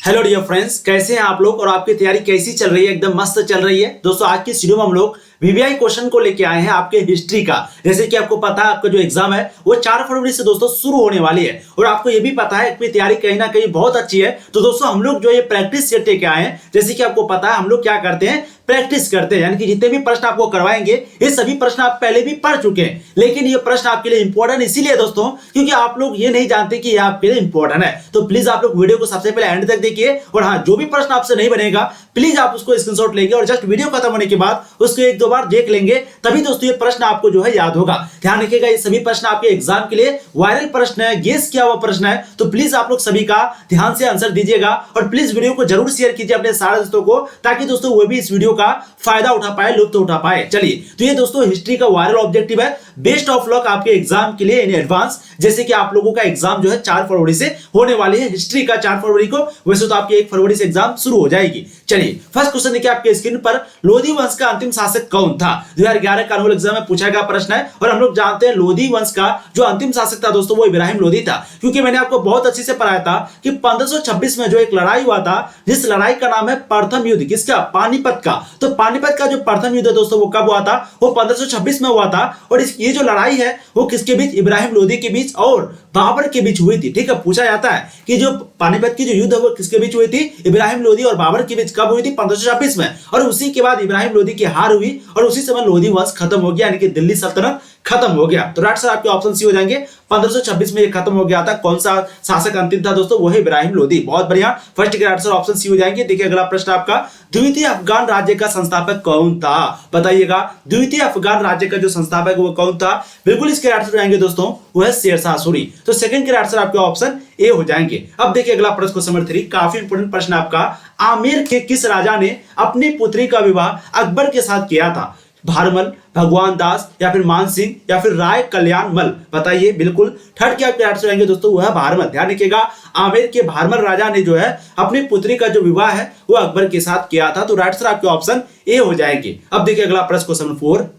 Hello dear friends, कैसे हैं आप लोग और आपकी तैयारी कैसी चल रही है? एकदम मस्त चल रही है दोस्तों। आज की इस वीडियो में हम लोग वीवीआई क्वेश्चन को लेके आए हैं आपके हिस्ट्री का। जैसे कि आपको पता है आपका जो एग्जाम है वो 4 फरवरी से दोस्तों शुरू होने वाली है और आपको ये भी पता है कि तैयारी कहीं ना कहीं बहुत अच्छी है। तो दोस्तों हम लोग जो ये प्रैक्टिस सेट लेके आए हैं, जैसे कि आपको पता है हम लोग क्या करते हैं, प्रैक्टिस करते हैं। यानी कि जितने भी प्रश्न आपको करवाएंगे ये सभी प्रश्न आप पहले भी पढ़ चुके हैं, लेकिन ये प्रश्न आपके लिए इंपॉर्टेंट इसीलिए दोस्तों क्योंकि आप लोग ये नहीं जानते कि ये आपके लिए इंपॉर्टेंट है। तो प्लीज आप लोग वीडियो को सबसे पहले एंड तक देखिए और हाँ, जो भी प्रश्न आपसे नहीं बनेगा प्लीज आप उसको स्क्रीनशॉट लेंगे और जस्ट वीडियो खत्म होने के बाद उसको एक दो बार देख लेंगे, तभी दोस्तों ये प्रश्न आपको जो है याद होगा। ध्यान रखिएगा, ये सभी प्रश्न आपके एग्जाम के लिए वायरल प्रश्न है, गेस किया हुआ प्रश्न है। तो प्लीज आप लोग सभी का ध्यान से आंसर दीजिएगा और प्लीज वीडियो को जरूर शेयर कीजिए अपने सारे दोस्तों को, ताकि दोस्तों वो भी इस वीडियो का फायदा उठा पाए, लुत्फ उठा पाए। चलिए, तो ये दोस्तों हिस्ट्री का वायरल ऑब्जेक्टिव है। बेस्ट ऑफ लक आपके एग्जाम के लिए इन एडवांस। जैसे कि आप लोगों का एग्जाम जो है 4 फरवरी से होने वाली है, हिस्ट्री का 4 फरवरी को, वैसे तो आपकी 1 फरवरी से एग्जाम शुरू हो जाएगी। चलिए, फर्स्ट क्वेश्चन देखिए आपके स्क्रीन पर। लोधी वंश का अंतिम शासक कौन था? 2011 का एनुअल एग्जाम में पूछा गया प्रश्न है और हम लोग जानते हैं लोधी वंश का जो अंतिम शासक था दोस्तों वो इब्राहिम लोधी था। क्योंकि मैंने आपको बहुत अच्छे से पढ़ाया था कि 1526 में जो एक लड़ाई हुआ था, जिस लड़ाई का नाम है प्रथम युद्ध, किसका? पानीपत का। तो पानीपत का जो प्रथम युद्ध दोस्तों वो कब हुआ था? वो 1526 में हुआ था। और ये जो लड़ाई है वो किसके बीच? इब्राहिम लोधी के बीच और बाबर के बीच हुई थी। ठीक है, पूछा जाता है कि जो पानीपत की जो युद्ध है वो किसके बीच हुई थी? इब्राहिम लोधी और बाबर के बीच। कब हुई थी? 1526 में। और उसी के बाद इब्राहिम लोधी की हार हुई और उसी समय लोधी वंश खत्म हो गया, यानी कि दिल्ली सल्तनत खत्म हो गया। तो राइट सर आपके ऑप्शन सी हो जाएंगे। 1526 में ये खत्म हो गया था। कौन सा शासक अंतिम था दोस्तों? वो है इब्राहिम लोधी। बहुत बढ़िया, फर्स्ट के राइट सर ऑप्शन सी हो जाएंगे। देखिए अगला प्रश्न आपका, द्वितीय अफगान राज्य का संस्थापक कौन था? बताइएगा, द्वितीय अफगान राज्य का जो संस्थापक वो कौन था? बिल्कुल इसके राइट सर जाएंगे दोस्तों, वो है शेरशाह सूरी। तो सेकंड के राइट सर आपके ऑप्शन ए हो जाएंगे। अब देखिए अगला प्रश्न क्वेश्चन नंबर 3, काफी इंपोर्टेंट प्रश्न आपका। आमेर के किस राजा ने अपनी पुत्री का विवाह अकबर के साथ किया था? भारमल, भगवान दास, या फिर मान सिंह, या फिर राय कल्याण मल? बताइए। बिल्कुल थर्ड के आपके आंसर आएंगे दोस्तों, वो है भारमल। ध्यान रखिएगा, आमेर के भारमल राजा ने जो है अपनी पुत्री का जो विवाह है वो अकबर के साथ किया था। तो राइट सर आपके ऑप्शन ए हो जाएंगे। अब देखिए अगला प्रश्न क्वेश्चन नंबर 4,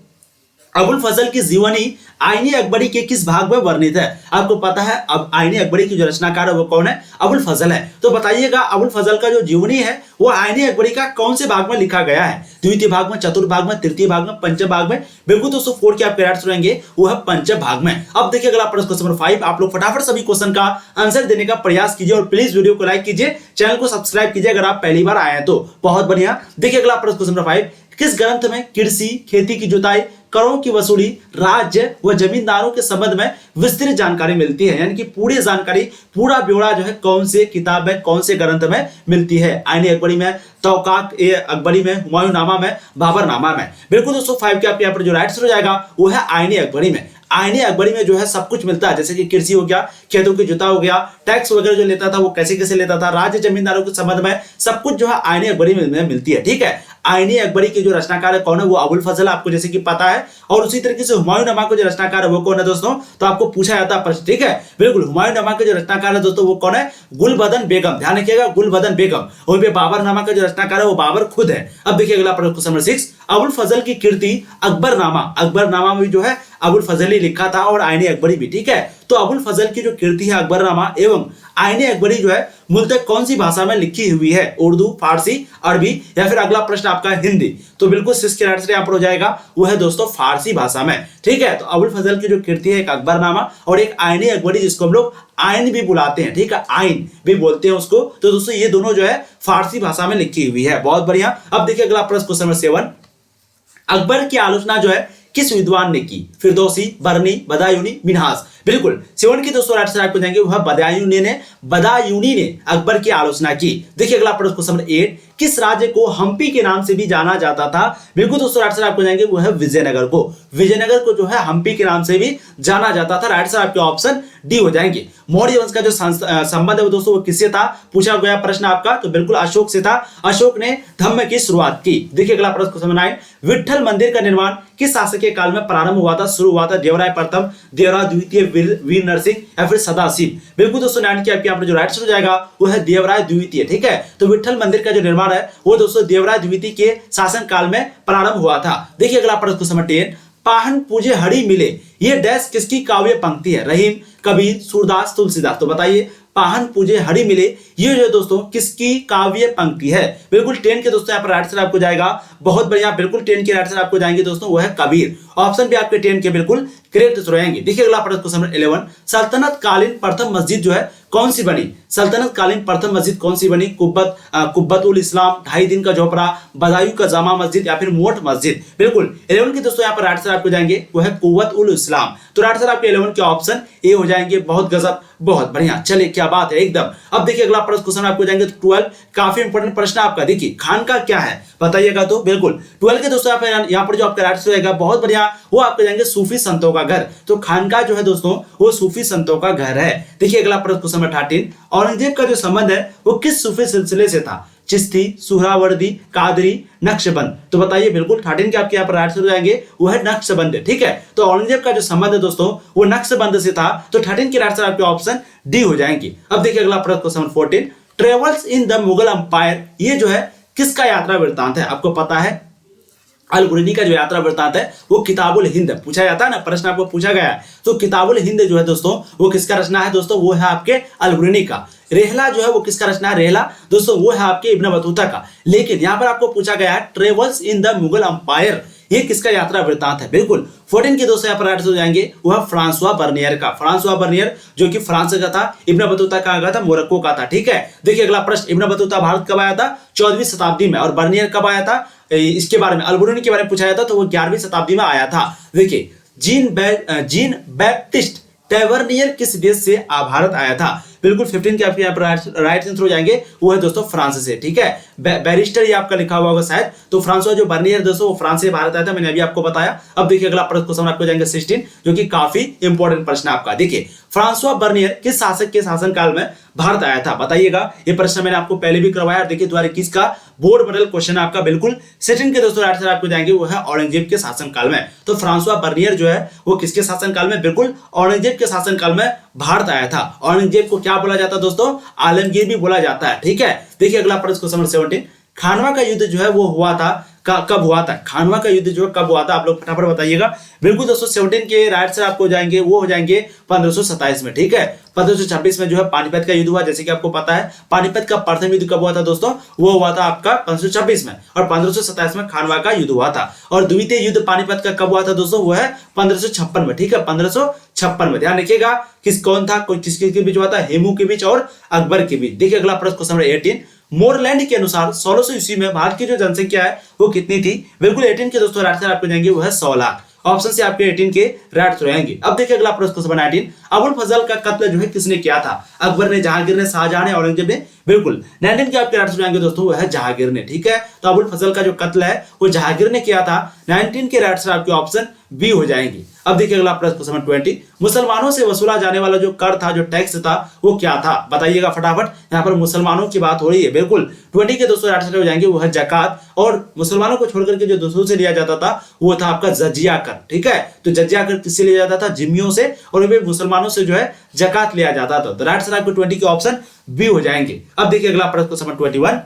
अबुल फजल की जीवनी आईनी अकबरी के किस भाग में वर्णित है? आपको पता है अब आईनी अकबरी की जो रचनाकार है वो कौन है? अबुल फजल है। तो बताइएगा अबुल फजल का जो जीवनी है वो आईनी अकबरी का कौन से भाग में लिखा गया है? द्वितीय भाग में, चतुर्थ भाग में, तृतीय भाग में, पंचम भाग में? बिल्कुल दोस्तों 4 के आप राइट सुनेंगे, वो है पंचम भाग में। अब देखिए अगला प्रश्न क्वेश्चन नंबर 5, आप लोग फटाफट सभी क्वेश्चन का आंसर देने का प्रयास कीजिए और प्लीज वीडियो को लाइक कीजिए, चैनल को सब्सक्राइब कीजिए अगर आप पहली बार आए हैं तो। बहुत बढ़िया, देखिए अगला प्रश्न क्वेश्चन नंबर 5, किस ग्रंथ में कृषि, खेती की जुताई, करों की वसूली, राज्य व जमींदारों के संबंध में विस्तृत जानकारी मिलती है? यानी कि पूरी जानकारी, पूरा ब्यौरा जो है कौन से किताब में, कौन से ग्रंथ में मिलती है? आईनी अकबरी में, तौकात ए अकबरी में, हुमायूंनामा में, बाबरनामा में? बिल्कुल दोस्तों 5 के आपके यहाँ पर जो राइट हो जाएगा वो है आईनी अकबरी में। आईनी अकबरी में जो है सब कुछ मिलता है, जैसे कि कृषि हो गया, खेतों की जुता हो गया, टैक्स वगैरह जो लेता था वो कैसे कैसे लेता था, राज्य जमींदारों के संबंध में सब कुछ जो है आईनी अकबरी में मिलती है। ठीक है, आईनी अकबरी के जो रचनाकार है कौन है? वो अबुल फजल, आपको जैसे कि पता है। और उसी तरीके से हुमायूंनामा को जो रचनाकार है वो कौन है दोस्तों? तो आपको पूछा जाता है प्रश्न। ठीक है, बिल्कुल हुमायूंनामा के जो रचनाकार है दोस्तों वो कौन है? गुलबदन बेगम। ध्यान रखिएगा, गुलबदन बेगम। वहीं पे बाबरनामा का जो रचनाकार है वो बाबर खुद है। अब देखिए अगला प्रश्न नंबर 6, अबुल फजल की कीर्ति अकबरनामा, अकबरनामा में जो है अबुल फजल ही लिखा था और आईनी अकबरी भी। ठीक है, तो अबुल फजल की जो कीर्ति है अकबरनामा एवं आईनी अकबरी जो है मूलतः कौन सी भाषा में लिखी हुई है? उर्दू, फारसी, अरबी, या फिर अगला प्रश्न आपका हिंदी? तो बिल्कुल इसके आंसर यहाँ पर हो जाएगा वो है दोस्तों फारसी भाषा में। ठीक है, तो अबुल फजल की जो कीर्ति है एक अकबरनामा और एक आईनी अकबरी, जिसको हम लोग आइन भी बुलाते हैं। ठीक है, आइन भी बोलते हैं उसको। तो दोस्तों ये दोनों जो है फारसी भाषा में लिखी हुई है। बहुत बढ़िया। अब देखिए अगला प्रश्न क्वेश्चन नंबर 7, अकबर की आलोचना जो है किस विद्वान ने की? फिरदौसी, बरनी, बदायूनी, मिन्हाज? बिल्कुल 7 की दोस्तों राइट आपको जाएंगे वह बदायूनी ने अकबर की आलोचना की। देखिए अगला प्रश्न क्वेश्चन नंबर 8, किस राज्य को हम्पी के नाम से भी जाना जाता था? बिल्कुल दोस्तों राइट आपको जाएंगे वो है विजयनगर को। विजयनगर को जो है हम्पी के नाम से भी जाना जाता था। राइट आपके ऑप्शन डी हो जाएंगे। मौर्य वंश का जो संबंध है वो दोस्तों वो किससे था? पूछा गया प्रश्न आपका, तो बिल्कुल अशोक से था। अशोक ने धम्म की शुरुआत की। देखिए अगला प्रश्न क्वेश्चन नंबर 9, विट्ठल मंदिर का निर्माण किस शासक के काल में प्रारंभ हुआ था, शुरू हुआ था? देवराय प्रथम, देवराय द्वितीय, वीर नरसिंह, या फिर सदाशिव? बिल्कुल दोस्तों 9 की आपके यहाँ पर जो राइट हो जाएगा वो है देवराय द्वितीय। ठीक है, तो विट्ठल मंदिर का जो निर्माण है वो दोस्तों देवराय द्वितीय के शासन काल में प्रारंभ हुआ था। देखिए अगला प्रश्न क्वेश्चन नंबर 10, पाहन पूजे हरि मिले, ये डैश किसकी काव्य पंक्ति है? रहीम, कबीर, सूरदास, तुलसीदास? तो बताइए, पाहन पूजे हरि मिले, ये जो दोस्तों किसकी काव्य पंक्ति है? बिल्कुल 10 के दोस्तों यहाँ पर राइट आंसर आपको जाएगा, बहुत बढ़िया, बिल्कुल 10 के राइट आंसर आपको जाएंगे दोस्तों, वो है कबीर। ऑप्शन भी आपके 10 के बिल्कुल करेक्ट रहेंगे। देखिए अगला प्रश्न क्वेश्चन नंबर 11, सल्तनत कालीन प्रथम मस्जिद जो है कौन सी बनी? सल्तनत कालीन प्रथम मस्जिद कौन सी बनी? कुब्बत उल इस्लाम, ढाई दिन का झोपड़ा, बदायूं का जामा मस्जिद या फिर मोट मस्जिद? बिल्कुल 11 के दोस्तों यहाँ पर राइट आंसर आपको जाएंगे, वो है कुव्वत उल इस्लाम। तो राइट आंसर आपके 11 के ऑप्शन ए हो जाएंगे। बहुत गजब, बहुत बढ़िया, चलिए क्या बात है एकदम। अब देखिए अगला प्रश्न क्वेश्चन आपको जाएंगे 12, काफी इंपॉर्टेंट प्रश्न आपका। देखिए खानका क्या है बताइएगा। तो बिल्कुल 12 के दोस्तों यहाँ पर जो आपका राइट आंसर रहेगा, बहुत बढ़िया, वो आपको जाएंगे सूफी संतों का घर। तो खानका जो है दोस्तों वो सूफी संतों का घर है। देखिए अगला प्रश्न क्वेश्चन नंबर 13, औरंगजेब का जो संबंध है वो किस सूफी सिलसिले से था? चिश्ती, सुहरावर्दी, कादरी, नक्शबंद? तो बताइए बिल्कुल 13 के आपके यहाँ पर राइट आंसर हो जाएंगे, वो है नक्शबंद। ठीक है, तो औरंगजेब का जो संबंध है दोस्तों वो नक्शबंद से था। तो 13 के राइट आंसर आपके ऑप्शन डी हो जाएंगे। अब देखिए अगला प्रश्न question 14, travels in the Mughal umpire, ये जो है किसका यात्रा वृत्तांत है? आपको पता है अल-बुरैनी का जो यात्रा वृत्तांत है वो किताबुल हिंद पूछा जाता है ना, प्रश्न आपको पूछा गया है। तो किताबुल हिंद जो है दोस्तों वो किसका रचना है दोस्तों? वो है आपके अल-बुरैनी का। रेहला जो है वो किसका रचना है? रेहला दोस्तों वो है आपके इब्न बतूता का। लेकिन यहाँ पर आपको पूछा गया है travels in the Mughal umpire, ये किसका यात्रा वृत्तांत है? बिल्कुल 14 के दोस्तों यहाँ पर राइट हो जाएंगे, वो है फ्रांसवा बर्नियर का। फ्रांसवा बर्नियर जो कि फ्रांस का था, इब्न बतूता कहाँ का था? मोरक्को का था। ठीक है, देखिए अगला प्रश्न, इब्न बतूता भारत कब आया था? 14वीं शताब्दी में। और बर्नियर कब आया था? इसके बारे में अल-बुरैनी के बारे में पूछा जाता तो वो 11वीं शताब्दी में आया था। देखिए जीन बैप्टिस्ट टेवर्नियर किस देश से भारत आया था? बिल्कुल 15 के आपके यहाँ पर राइट आंसर हो जाएंगे, वो है दोस्तों फ्रांस से। ठीक है, बैरिस्टर ये आपका लिखा हुआ होगा शायद। तो फ्रांसवा जो बर्नियर दोस्तों वो फ्रांस से भारत आया था, मैंने अभी आपको बताया। अब देखिए अगला प्रश्न क्वेश्चन आपको जाएंगे 16, जो कि काफी इंपॉर्टेंट प्रश्न आपका। देखिए फ्रांसवा बर्नियर किस शासक के शासनकाल में भारत आया था? बताइएगा। ये प्रश्न मैंने आपको पहले भी करवाया। देखिए 2021 का बोर्ड मॉडल क्वेश्चन आपका। बिल्कुल 16 के दोस्तों राइट आंसर आपको जाएंगे, वो है औरंगजेब के शासनकाल में। तो फ्रांसवा बर्नियर जो है वो किसके शासनकाल में? बिल्कुल औरंगजेब के शासनकाल में भारत आया था। औरंगजेब को क्या बोला जाता है दोस्तों? आलमगीर भी बोला जाता है। ठीक है, देखिए अगला प्रश्न क्वेश्चन नंबर 17, खानवा का युद्ध जो है वो हुआ था कब हुआ था? खानवा का युद्ध जो है कब हुआ था? आप लोग फटाफट बताइएगा। बिल्कुल दोस्तों 17 के राइट आंसर आपको जाएंगे, वो हो जाएंगे 1527 में। ठीक है, 1526 में जो है पानीपत का युद्ध हुआ। जैसे कि आपको पता है पानीपत का प्रथम युद्ध कब हुआ था दोस्तों? वो हुआ था आपका 1526 में, और 1527 में खानवा का युद्ध हुआ था। और द्वितीय युद्ध पानीपत का कब हुआ था दोस्तों? वो है 1556 में। ठीक है, 1556 में। ध्यान रखिएगा कौन था, किसके बीच हुआ था? हेमू के बीच और अकबर के बीच। देखिए अगला प्रश्न क्वेश्चन नंबर 18, मोरलैंड के अनुसार 1600 ईस्वी में भारत की जो जनसंख्या है वो कितनी थी? बिल्कुल 18 के दोस्तों राइट आंसर आपको जाएंगे, वो है 100 लाख। ऑप्शन से आपके 18 के राइट आंसर रहेंगे। अब देखिए अगला प्रश्न क्वेश्चन 19, अबुल फजल का कत्ल जो है किसने किया था? अकबर ने, जहांगीर ने, शाहजहां ने, औरंगजेब ने? बिल्कुल 19 के आपके राइट आंसर जाएंगे दोस्तों, वो है जहांगीर ने। ठीक है, तो अबुल फजल का जो कत्ल है वो जहांगीर ने किया था। 19 के राइट आंसर आपके ऑप्शन बी हो जाएंगे। अब देखिए अगला प्रश्न क्वेश्चन 20, मुसलमानों से वसूला जाने वाला जो कर था, जो टैक्स था, वो क्या था? बताइएगा फटाफट। यहाँ पर मुसलमानों की बात हो रही है। बिल्कुल 20 के दोस्तों राइट आंसर हो जाएंगे, वो है जकात। और मुसलमानों को छोड़कर के जो दूसरों से लिया जाता था वो था आपका जजिया कर। ठीक है, तो जजिया कर किससे लिया जाता था? जिम्मियों से, और वे मुसलमानों से जो है जकात लिया जाता था। तो राइट आंसर आपको 20 के ऑप्शन बी हो जाएंगे। अब देखिए अगला प्रश्न क्वेश्चन 21,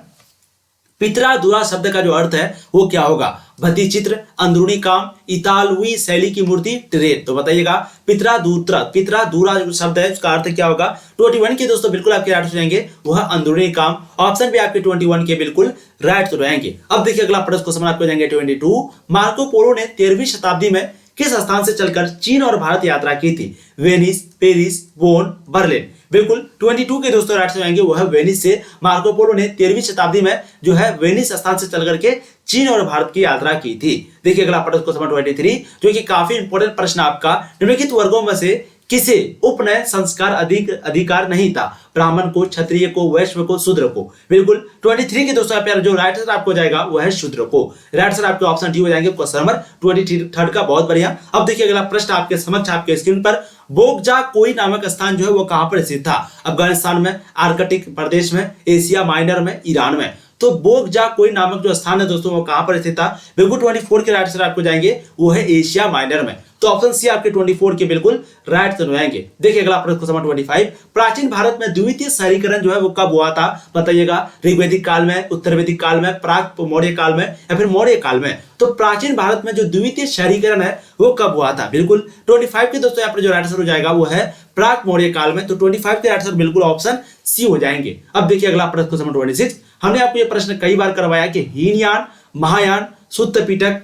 पितरादुरा शब्द का जो अर्थ है वो क्या होगा? भती चित्र, अंदरूनी काम, इतालवी शैली की मूर्ति, ट्रेड? तो बताइएगा पितरादुरा जो शब्द है उसका अर्थ क्या होगा? 21 के दोस्तों बिल्कुल आपके राइट हो जाएंगे, वो है अंदरूनी काम। ऑप्शन भी आपके 21 के बिल्कुल राइट हो रहेंगे। अब देखिए अगला प्रश्न क्वेश्चन आपको जाएंगे 22, मार्को पोलो ने 13वीं शताब्दी में किस स्थान से चलकर चीन और भारत यात्रा की थी? Venice, Paris, bone, Berlin? बिल्कुल 22 के दोस्तों राइट से आएंगे, वो है वेनिस से। मार्को पोलो ने 13वीं शताब्दी में जो है वेनिस स्थान से चल करके चीन और भारत की यात्रा की थी। देखिए अगला प्रश्न क्वेश्चन 23, जो कि काफी इंपॉर्टेंट प्रश्न आपका, निम्नलिखित वर्गों में से किसे उपनयन संस्कार अधिकार नहीं था? ब्राह्मण को, क्षत्रिय को, वैश्य को, शूद्र को? बिल्कुल 23 के दोस्तों प्यार जो राइट आंसर आपको जाएगा वो है शूद्र को। राइट आंसर आपके ऑप्शन डी हो जाएंगे क्वेश्चन नंबर 23 का। बहुत बढ़िया। अब देखिए अगला प्रश्न आपके समक्ष आपके स्क्रीन पर, बोगजा कोई नामक स्थान जो है वो कहां पर स्थित था? अफगानिस्तान में, आर्कटिक प्रदेश में, एशिया माइनर में, ईरान में? तो बोगजा कोई नामक जो स्थान है दोस्तों वो कहां पर स्थित था? बिल्कुल 24 के राइट आंसर आपको जाएंगे, वो है एशिया माइनर में। तो ऑप्शन सी आपके 24 के बिल्कुल राइट आंसर हो जाएंगे। देखिए अगला प्रश्न क्वेश्चन नंबर 25, प्राचीन भारत में द्वितीय शहरीकरण जो है वो कब हुआ था बताइएगा। ऋग्वैदिक काल में, उत्तर वैदिक काल में, प्राक मौर्य काल में या फिर मौर्य काल में। तो प्राचीन भारत में जो द्वितीय शहरीकरण है वो कब हुआ था, बिल्कुल 25 के दोस्तों यहाँ पर जो राइट आंसर हो जाएगा वो है प्राक मौर्य काल में। तो 25 के राइट आंसर बिल्कुल ऑप्शन सी हो जाएंगे। अब देखिए अगला प्रश्न क्वेश्चन नंबर 26, हमने आपको ये प्रश्न कई बार करवाया कि हीनयान, महायान, शुद्ध पिटक,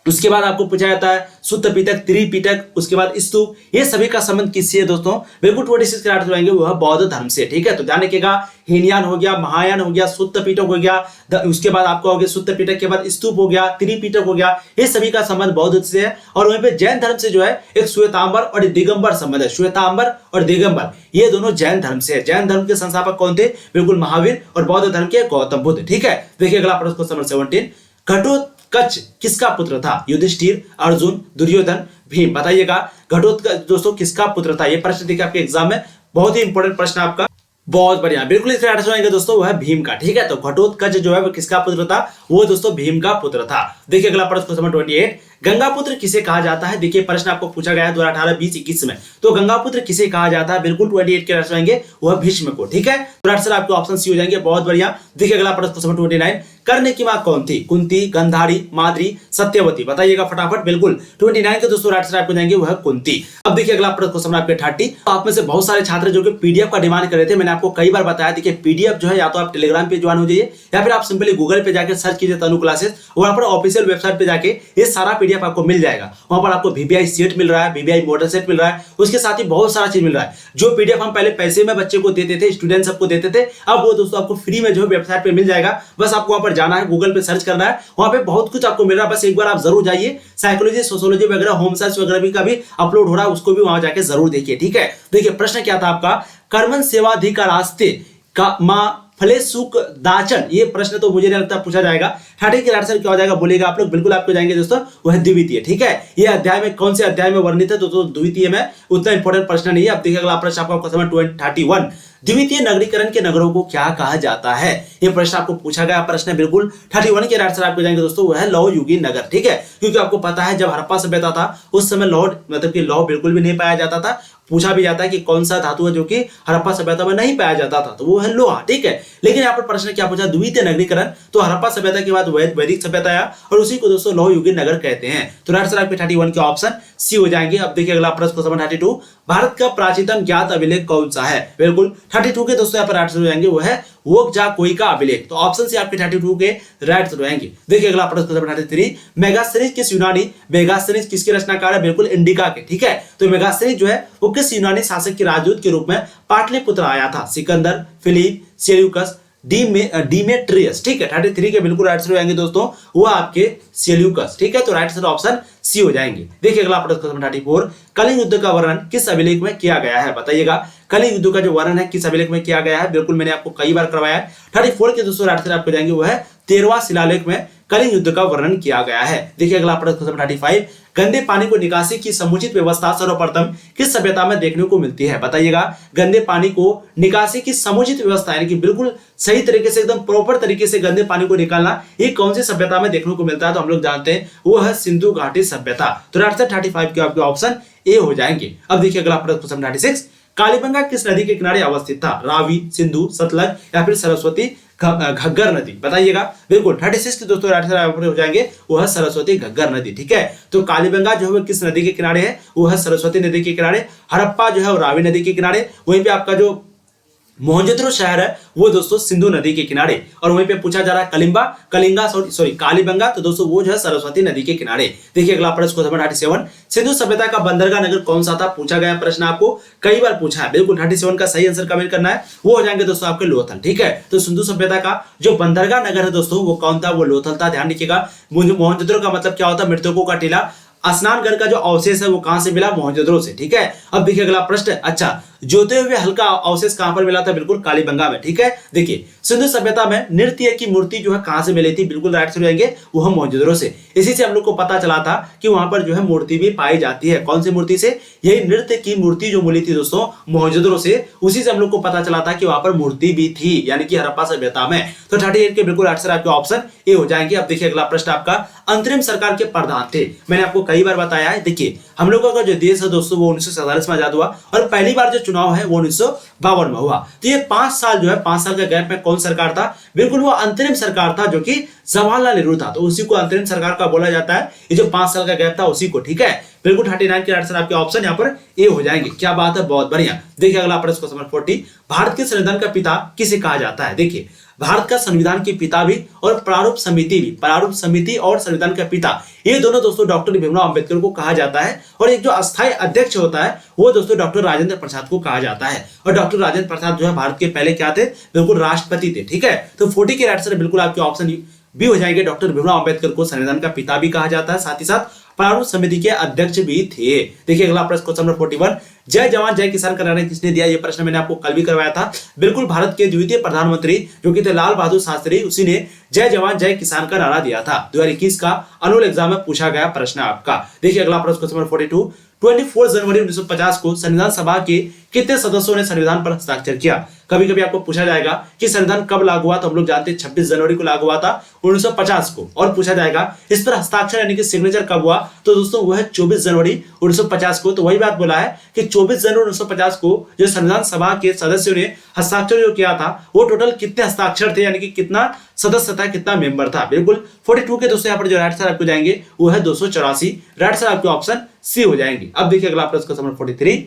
उसके बाद आपको पूछा जाता है शुद्ध पिटक, त्रिपिटक, उसके बाद स्तूप, ये सभी का संबंध किससे है दोस्तों, बिल्कुल 26 के राइट आंसर आएंगे वो है बौद्ध धर्म से। ठीक है, तो ध्यान रखिएगा, हीनयान हो गया, महायान हो गया, शुद्ध पिटक हो गया, उसके बाद आपको हो गया शुद्ध पिटक के बाद स्तूप हो गया, त्रिपिटक हो गया, ये सभी का संबंध बौद्ध से है। और वहीं पे जैन धर्म से जो है एक श्वेतांबर और दिगंबर संबंध है, श्वेतांबर और दिगंबर ये दोनों जैन धर्म से है। जैन धर्म के संस्थापक कौन थे, बिल्कुल महावीर, और बौद्ध धर्म के गौतम बुद्ध। ठीक है, देखिए अगला प्रश्न क्वेश्चन नंबर 17, घटोत्कच किसका पुत्र था, युधिष्ठिर, अर्जुन, दुर्योधन, भीम, बताइएगा घटोत्कच दोस्तों किसका पुत्र था। ये प्रश्न देखिए आपके एग्जाम में बहुत ही इंपॉर्टेंट प्रश्न आपका, बहुत बढ़िया, बिल्कुल इसका आंसर आएगा दोस्तों वो है भीम का। ठीक है, तो घटोत्कच जो है वो किसका पुत्र था, वो दोस्तों भीम का पुत्र था। देखिए अगला प्रश्न क्वेश्चन नंबर 28, गंगापुत्र किसे कहा जाता है। देखिए प्रश्न आपको पूछा गया है 2018, 20, 21 में, तो गंगापुत्र किसे कहा जाता है, बिल्कुल 28 के आंसर आएंगे वह भीष्म को। ठीक है, तो आंसर आपके ऑप्शन सी हो जाएंगे, बहुत बढ़िया। देखिए अगला प्रश्न क्वेश्चन नंबर 29, कर्ण की मां कौन थी, कुंती, गंधारी, माद्री, सत्यवती, बताइएगा फटाफट। बिल्कुल 29 के दोस्तों आंसर आपको जाएंगे वह कुंती। अब देखिए अगला प्रश्न क्वेश्चन आपके 30, तो आप में से बहुत सारे छात्र जो कि पीडीएफ का डिमांड कर रहे थे, मैंने आपको कई बार बताया देखिए पीडीएफ जो है या तो आप टेलीग्राम पे ज्वाइन हो जाइए या फिर आप सिंपली गूगल पे जाकर सर्च कीजिए तनु क्लासेस, वहां पर ऑफिशियल वेबसाइट पे जाके ये सारा पीडीएफ आपको मिल जाएगा। वहां पर आपको वीबीआई सेट मिल रहा है, वीबीआई मॉडल सेट मिल रहा है, उसके साथ ही बहुत सारा चीज मिल रहा है। जो पीडीएफ हम पहले पैसे में बच्चे को देते थे, स्टूडेंट सबको देते थे, अब वो दोस्तों आपको फ्री में जो वेबसाइट पे मिल जाएगा। बस आपको वहां पर जाना है, गूगल पे सर्च करना है, वहां पे बहुत कुछ आपको मिल रहा है। बस एक बार आप जरूर जाइए, साइकोलॉजी, सोशियोलॉजी वगैरह, होम साइंस वगैरह भी का भी अपलोड हो रहा है, उसको भी वहां जाके जरूर देखिए। ठीक है, देखिए प्रश्न क्या था आपका, कर्मन सेवाधिकारास्ते का मां फलेसुक दाचन, ये प्रश्न तो मुझे नहीं लगता पूछा जाएगा। 30 के आंसर क्या हो जाएगा बोलेगा आप लोग, बिल्कुल आपको जाएंगे दोस्तों वह द्वितीय। ठीक है, ये अध्याय में कौन से अध्याय में वर्णित है, तो द्वितीय में, उतना इंपॉर्टेंट प्रश्न नहीं है। अब देखिए अगला प्रश्न आपका क्वेश्चन 31, द्वितीय नगरीकरण के नगरों को क्या कहा जाता है, ये प्रश्न आपको पूछा गया प्रश्न है। बिल्कुल 31 के आंसर आपको जाएंगे दोस्तों वह है लौह युगीन नगर। ठीक है, क्योंकि आपको पता है जब हड़प्पा सभ्यता था उस समय लौह मतलब कि लौह बिल्कुल भी नहीं पाया जाता था। पूछा भी जाता है कि कौन सा धातु है जो कि हड़प्पा सभ्यता में नहीं पाया जाता था, तो वो है लोहा। ठीक है, लेकिन यहाँ पर प्रश्न क्या पूछा, द्वितीय नगरीकरण, तो हड़प्पा सभ्यता के बाद वैदिक सभ्यता आया और उसी को दोस्तों लौह युगीन नगर कहते हैं। तो आंसर आपके 31 के ऑप्शन सी हो जाएंगे। अब देखिए अगला प्रश्न क्वेश्चन 32, भारत का प्राचीनतम ज्ञात अभिलेख कौन सा है, बिल्कुल 32 के दोस्तों यहाँ पर आंसर हो जाएंगे वो है वोकजाकोई का अभिलेख। तो ऑप्शन से आपके 32 के राइट आंसर रहेंगे। देखिए अगला प्रश्न 33, मेगास्थनीज किस यूनानी, मेगास्थनीज किसके रचनाकार है, बिल्कुल इंडिका के। ठीक है, तो मेगास्थनीज जो है वो किस यूनानी शासक के राजदूत के रूप में पाटलिपुत्र आया था, सिकंदर, फिलिप, सेल्यूकस, डिमेट्रियस। ठीक है, 33 के बिल्कुल राइट आंसर हो जाएंगे दोस्तों वो आपके सेल्यूकस। ठीक है, तो राइट आंसर ऑप्शन सी हो जाएंगे। देखिए अगला प्रश्न 34, कलिंग युद्ध का वर्णन किस अभिलेख में किया गया है, बताइएगा कलिंग युद्ध का जो वर्णन है किस अभिलेख में किया गया है, बिल्कुल मैंने आपको कई बार करवाया है। 34 के दोस्तों राइट आंसर आपको जाएंगे वो है 13वां शिलालेख में कलिंग युद्ध का वर्णन किया गया है। देखिए अगला प्रश्न 35, गंदे पानी को निकासी की समुचित व्यवस्था सर्वप्रथम किस सभ्यता में देखने को मिलती है, बताइएगा गंदे पानी को निकासी की समुचित व्यवस्था यानी कि बिल्कुल सही तरीके से एकदम प्रॉपर तरीके से गंदे पानी को निकालना, ये कौन सी सभ्यता में देखने को मिलता है, तो हम लोग जानते हैं वो है सिंधु घाटी सभ्यता। तो आंसर 35 के आपके ऑप्शन ए हो जाएंगे। अब देखिए अगला प्रश्न 36, कालीबंगा किस नदी के किनारे अवस्थित था, रावी, सिंधु, सतलज या फिर सरस्वती घग्गर नदी, बताइएगा। बिल्कुल 36 के दोस्तों आंसर हो जाएंगे वो है सरस्वती घग्गर नदी। ठीक है, तो कालीबंगा जो है वो किस नदी के किनारे है, वो है सरस्वती नदी के किनारे। हड़प्पा जो है वो रावी नदी के किनारे, वहीं पे आपका जो मोहनजोदड़ो शहर है वो दोस्तों सिंधु नदी के किनारे, और वहीं पे पूछा जा रहा है कालीबंगा, तो दोस्तों वो जो है सरस्वती नदी के किनारे। देखिए अगला प्रश्न 37, सिंधु सभ्यता का बंदरगाह नगर कौन सा था, पूछा गया प्रश्न आपको कई बार पूछा है। बिल्कुल 37 का सही आंसर कमेंट करना है, वो हो जाएंगे दोस्तों आपके लोथल। ठीक है, तो सिंधु सभ्यता का जो बंदरगाह नगर है दोस्तों वो कौन था, वो लोथल था। ध्यान रखिएगा, मोहनजोदड़ो का मतलब क्या होता है, मृतकों का टीला। स्नान घर का जो अवशेष है वो कहां से मिला, मोहनजोदड़ो से। ठीक है, अब देखिए अगला प्रश्न, अच्छा जोते हुए हल्का अवशेष कहां पर मिला था? बिल्कुल कालीबंगा में। ठीक है, देखिए सिंधु सभ्यता में नृत्य की मूर्ति जो है कहां से मिली थी? बिल्कुल राइट से जाएंगे, वो हम मोहनजोदड़ो से। इसी से हम लोग को पता चला था कि वहां पर जो है मूर्ति भी पाई जाती है। कौन सी मूर्ति से? यही नृत्य की मूर्ति जो मिली थी दोस्तों मोहनजोदड़ो से, उसी से हम लोग को पता चला था कि वहां पर मूर्ति भी थी, यानी कि हड़प्पा सभ्यता में। तो 38 के बिल्कुल आंसर आपके ऑप्शन ए हो जाएंगे। अब देखिए अगला प्रश्न आपका, अंतरिम सरकार के प्रधान थे। मैंने आपको कई बार बताया है, देखिए हम लोगों का जो देश है दोस्तों वो 1947 में आजाद हुआ और पहली बार जो चुनाव है वो 1952 में हुआ। तो ये 5 साल जो है, 5 साल का गैप में कौन सरकार था? बिल्कुल वो अंतरिम सरकार था, जो कि जवाहरलाल नेहरू था। तो उसी को अंतरिम सरकार का बोला जाता है। ये जो 5 साल का गैप था उसी को। ठीक है, बिल्कुल 39 के आंसर आपके ऑप्शन यहाँ पर ए हो जाएंगे। क्या बात है, बहुत बढ़िया। देखिए अगला प्रश्न क्वेश्चन नंबर 40, भारत के संविधान का पिता किसे कहा जाता है? देखिए भारत का संविधान के पिता भी और प्रारूप समिति भी, प्रारूप समिति और संविधान का पिता, ये दोनों दोस्तों डॉक्टर भीमराव अंबेडकर को कहा जाता है। और एक जो अस्थायी अध्यक्ष होता है वो दोस्तों डॉक्टर राजेंद्र प्रसाद को कहा जाता है। और डॉक्टर राजेंद्र प्रसाद जो है भारत के पहले क्या थे? बिल्कुल राष्ट्रपति थे। ठीक है, तो 40 के आंसर बिल्कुल आपके ऑप्शन भी हो जाएंगे। डॉक्टर भीमराव अंबेडकर को संविधान का पिता भी कहा जाता है, साथ ही साथ प्रारूप समिति के अध्यक्ष भी थे। देखिए अगला प्रश्न क्वेश्चन नंबर 41, जय जवान जय किसान का नारा किसने दिया? ये प्रश्न मैंने आपको कल भी करवाया था। बिल्कुल भारत के द्वितीय प्रधानमंत्री जो कि थे लाल बहादुर शास्त्री, उसी ने जय जवान जय किसान का नारा दिया था। 2021 का अनुअल एग्जाम में पूछा गया प्रश्न आपका। देखिए अगला प्रश्न क्वेश्चन नंबर 42, 24 जनवरी 1950 को संविधान सभा के कितने सदस्यों ने संविधान पर हस्ताक्षर किया? कभी कभी आपको पूछा जाएगा कि संविधान कब लागू हुआ, तो हम लोग जानते हैं 26 जनवरी को लागू हुआ था 1950 को। और पूछा जाएगा इस पर हस्ताक्षर यानी कि सिग्नेचर कब हुआ, तो दोस्तों वो है 24 जनवरी 1950 को। तो वही बात बोला है कि 24 जनवरी 1950 को जो संविधान सभा के सदस्यों ने हस्ताक्षर जो किया था वो टोटल कितने हस्ताक्षर थे, यानी कि कितना सदस्य था, कितना मेंबर था? बिल्कुल 42 के दोस्तों यहाँ पर जो राइट आंसर आपको जाएंगे वो है 284। राइट आंसर आपके ऑप्शन सी हो जाएंगे। अब देखिए अगला प्रश्न क्वेश्चन नंबर 43,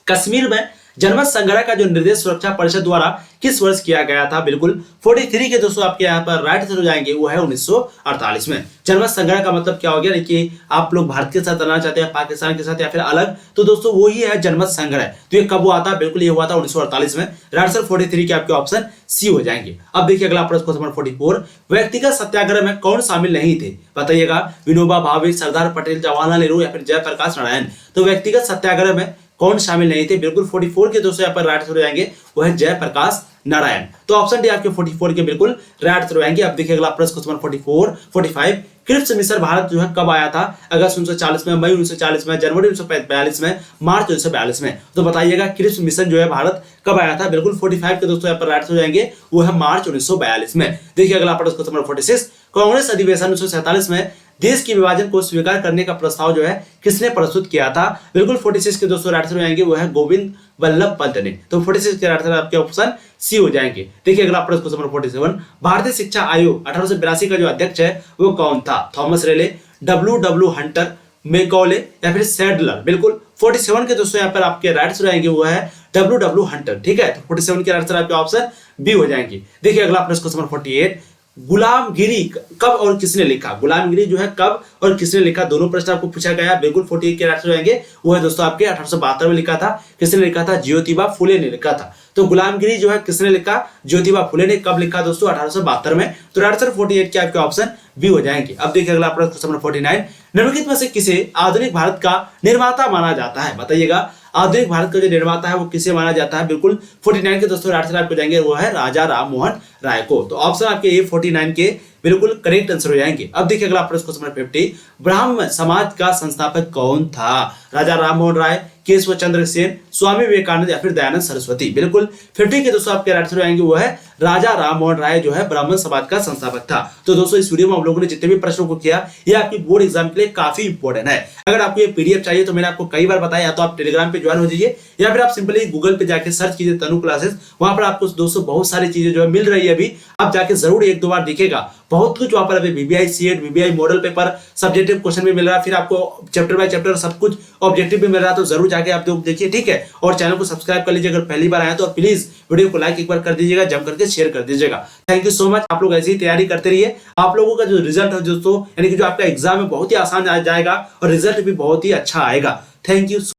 कश्मीर में जनमत संग्रह का जो निर्देश सुरक्षा परिषद द्वारा किस वर्ष किया गया था? बिल्कुल 43 के दोस्तों आपके यहाँ पर राइट आंसर हो जाएंगे वो है 1948 में। जनमत संग्रह का मतलब क्या हो गया? कि आप लोग भारत के साथ रहना चाहते हैं, पाकिस्तान के साथ या फिर अलग, तो दोस्तों वो ही है जनमत संग्रह। तो ये कब हुआ था? बिल्कुल ये हुआ था 1948 में। राइट आंसर 43 के आपके ऑप्शन सी हो जाएंगे। अब देखिए अगला प्रश्न क्वेश्चन नंबर 44, व्यक्तिगत सत्याग्रह में कौन शामिल नहीं थे? बताइएगा, विनोबा भावे, सरदार पटेल, जवाहरलाल नेहरू या फिर जयप्रकाश नारायण। तो व्यक्तिगत सत्याग्रह में कौन शामिल नहीं थे? बिल्कुल 44 के दोस्तों यहाँ पर राइट आंसर हो जाएंगे वो है जयप्रकाश नारायण। तो ऑप्शन डी आपके 44 के बिल्कुल राइट आंसर हो जाएंगे। अब देखिए अगला प्रश्न क्वेश्चन 44 45, क्रिप्स मिशन भारत जो है कब आया था? अगस्त 1940 में, मई 1940 में, जनवरी 1942 में, मार्च 1942 में। तो बताइएगा क्रिप्स मिशन जो है भारत कब आया था? बिल्कुल 45 के दोस्तों यहाँ पर राइट आंसर हो जाएंगे वो है मार्च 1942 में। देखिए अगला प्रश्न क्वेश्चन नंबर 46, कांग्रेस अधिवेशन 1947 में देश के विभाजन को स्वीकार करने का प्रस्ताव जो है किसने प्रस्तुत किया था? बिल्कुल 46 के दोस्तों राइट आंसर हो जाएंगे वो है गोविंद वल्लभ पंत ने। तो 46 के राइट आंसर आपके ऑप्शन सी हो जाएंगे। देखिए अगला प्रश्न क्वेश्चन नंबर 47, भारतीय शिक्षा आयोग 1882 का जो अध्यक्ष है वो कौन था? थॉमस रेले, डब्ल्यू हंटर, मैकॉले या फिर सैडलर। बिल्कुल 47 के दोस्तों यहाँ पर आपके राइट आंसर आएंगे वो है डब्ल्यू हंटर। ठीक है, तो 47 के आंसर आपके ऑप्शन बी हो जाएंगे। देखिए अगला प्रश्न क्वेश्चन नंबर 48, गुलामगिरी कब और किसने लिखा? गुलामगिरी जो है कब और किसने लिखा, दोनों प्रश्न आपको पूछा गया। बिल्कुल 48 के आंसर जाएंगे वो है दोस्तों आपके 1872 में लिखा था। किसने लिखा था? ज्योतिबा फुले ने लिखा था। तो गुलामगिरी जो है किसने लिखा? ज्योतिबा फुले ने। कब लिखा दोस्तों? 1872 में। तो आंसर 48 के आपके ऑप्शन बी हो जाएंगे। अब देखिए अगला प्रश्न क्वेश्चन नंबर 49, निम्नलिखित में से किसे आधुनिक भारत का निर्माता माना जाता है? बताइएगा, आधुनिक भारत का जो निर्माता है वो किसे माना जाता है? बिल्कुल 49 के दोस्तों आंसर आपको जाएंगे वो है राजा राम मोहन राय को। तो ऑप्शन आपके ए 49 के बिल्कुल करेक्ट आंसर हो जाएंगे। अब देखिए अगला प्रश्न क्वेश्चन नंबर 50, ब्राह्म समाज का संस्थापक कौन था? राजा राम मोहन राय, केशव चंद्र सेन, स्वामी विवेकानंद या फिर दयानंद सरस्वती। बिल्कुल 50 के दोस्तों आपके आंसर आएंगे वो है राजा राम मोहन राय जो है ब्राह्मण समाज का संस्थापक था। तो दोस्तों इस वीडियो में हम लोगों ने जितने भी प्रश्नों को किया ये आपकी बोर्ड एग्जाम के लिए काफी इंपॉर्टेंट है। अगर आपको ये पीडीएफ चाहिए तो मैंने आपको कई बार बताया, या तो आप टेलीग्राम पे ज्वाइन हो जाइए या फिर आप सिंपली गूगल पे जाके सर्च कीजिए तनु क्लासेस। वहां पर आपको दोस्तों बहुत सारी चीजें जो है मिल रही है। अभी आप जाके जरूर एक दो बार दिखेगा, बहुत कुछ वहां पर अभी VBI CEAT, VBI model paper, subjective question भी मिल रहा है, फिर आपको चैप्टर बाय चैप्टर सब कुछ ऑब्जेक्टिव भी मिल रहा है। तो जरूर जाके आप लोग देखिए, ठीक है। और चैनल को सब्सक्राइब कर लीजिए अगर पहली बार आया तो, प्लीज वीडियो को लाइक एक बार कर दीजिएगा, जम करके शेयर कर दीजिएगा। Thank you so much. आप लोग ऐसी ही तैयारी करते रहिए। आप लोगों का जो रिजल्ट है दोस्तों, यानी कि जो आपका एग्जाम है बहुत ही आसान आ जाएगा और रिजल्ट भी बहुत ही अच्छा आएगा। Thank you.